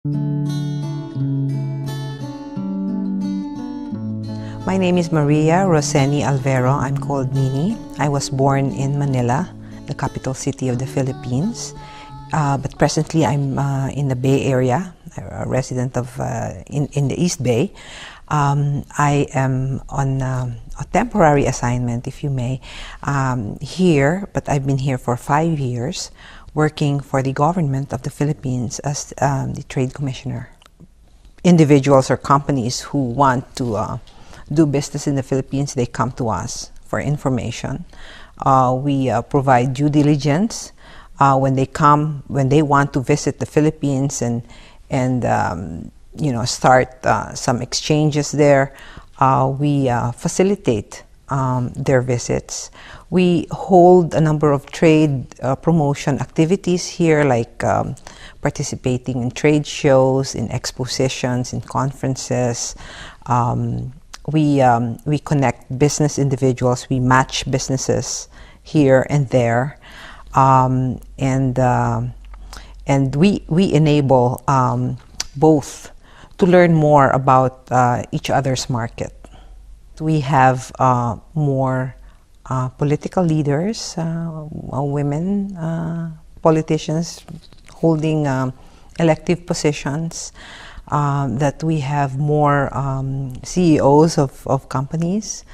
My name is Maria Roseni Alvero. I'm called Nini. I was born in Manila, the capital city of the Philippines. But presently I'm in the Bay Area, a resident of in the East Bay. I am on a temporary assignment, if you may, here, but I've been here for 5 years, working for the government of the Philippines as the Trade Commissioner. Individuals or companies who want to do business in the Philippines, they come to us for information. We provide due diligence when they want to visit the Philippines and start some exchanges there. We facilitate their visits. We hold a number of trade promotion activities here, like participating in trade shows, in expositions, in conferences. We connect business individuals. We match businesses here and there, and we enable both to learn more about each other's market. We have more political leaders, women politicians holding elective positions. That we have more CEOs of companies.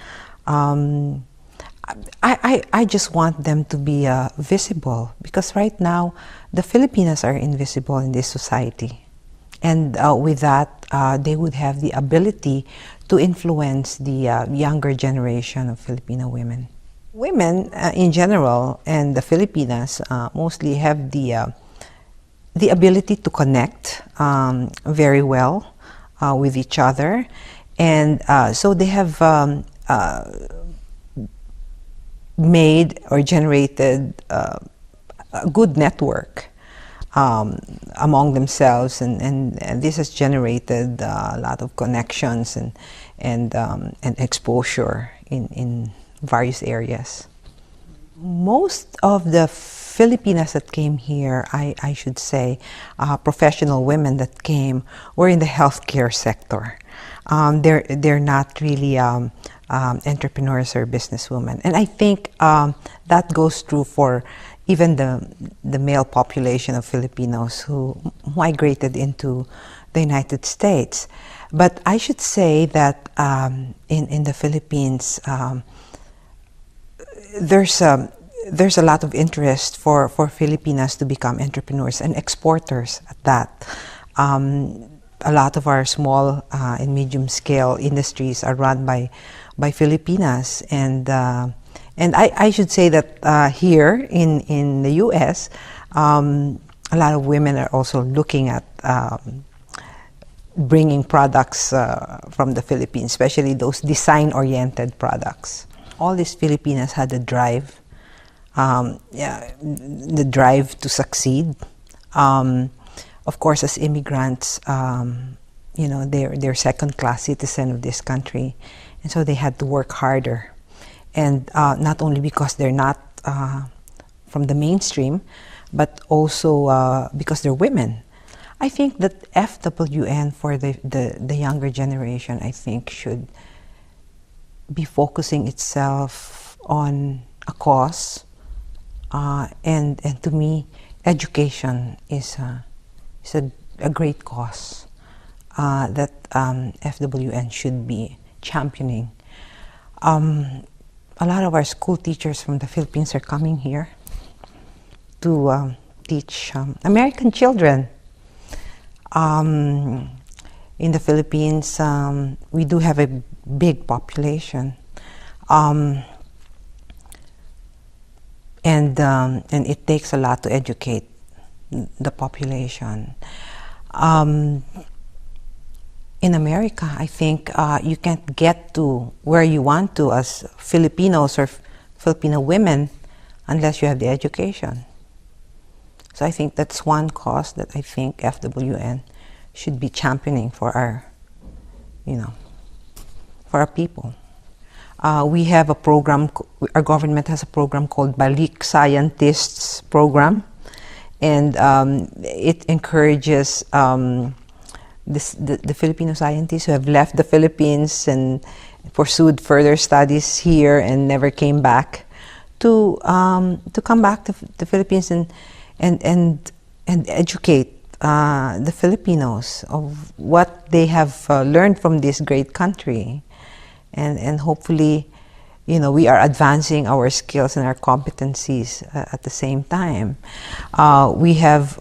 I just want them to be visible, because right now the Filipinas are invisible in this society, and with that they would have the ability to influence the younger generation of Filipino women. Women in general and the Filipinas mostly have the ability to connect very well with each other, and so they have made or generated a good network among themselves, and this has generated a lot of connections and exposure in various areas. Most of the Filipinas that came here, I should say, professional women that came, were in the healthcare sector. They're not really entrepreneurs or businesswomen, and I think that goes true for even the male population of Filipinos who migrated into the United States. But I should say that in the Philippines, there's a lot of interest for Filipinas to become entrepreneurs and exporters at that. A lot of our small and medium scale industries are run by Filipinas, and I should say that here in the US, a lot of women are also looking at bringing products from the Philippines, especially those design-oriented products. All these Filipinas had the drive to succeed. Of course, as immigrants, they're second-class citizens of this country, and so they had to work harder. And not only because they're not from the mainstream, but also because they're women. I think that FWN for the younger generation, I think, should be focusing itself on a cause, and to me, education is a great cause that FWN should be championing. A lot of our school teachers from the Philippines are coming here to teach American children. In the Philippines, we do have a big population, and it takes a lot to educate the population. In America, I think you can't get to where you want to as Filipinos or Filipino women unless you have the education. So I think that's one cause that I think FWN should be championing for our people. We have a program, our government has a program called Balik Scientists Program, And it encourages the Filipino scientists who have left the Philippines and pursued further studies here and never came back to come back to the Philippines and educate the Filipinos of what they have learned from this great country, and hopefully, you know, we are advancing our skills and our competencies at the same time. We have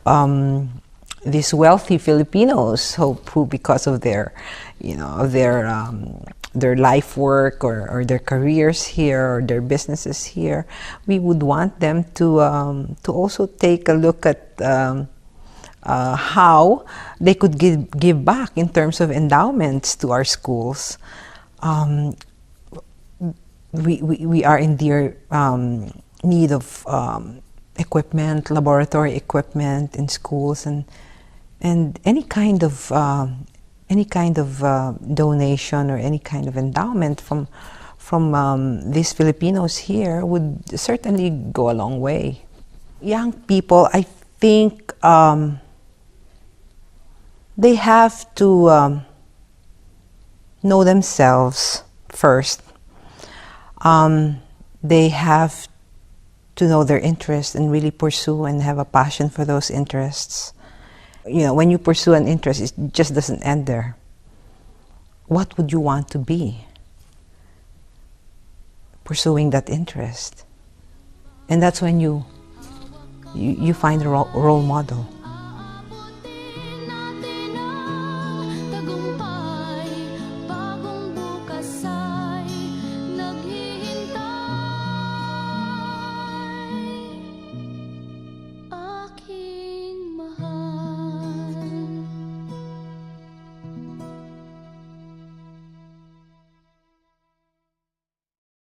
these wealthy Filipinos who because of their, you know, their life work or their careers here or their businesses here, we would want them to also take a look at how they could give back in terms of endowments to our schools. We are in dear need of equipment, laboratory equipment in schools, and any kind of donation or any kind of endowment from these Filipinos here would certainly go a long way. Young people, I think they have to know themselves first. They have to know their interests and really pursue and have a passion for those interests. You know, when you pursue an interest, it just doesn't end there. What would you want to be pursuing that interest? And that's when you find a role model.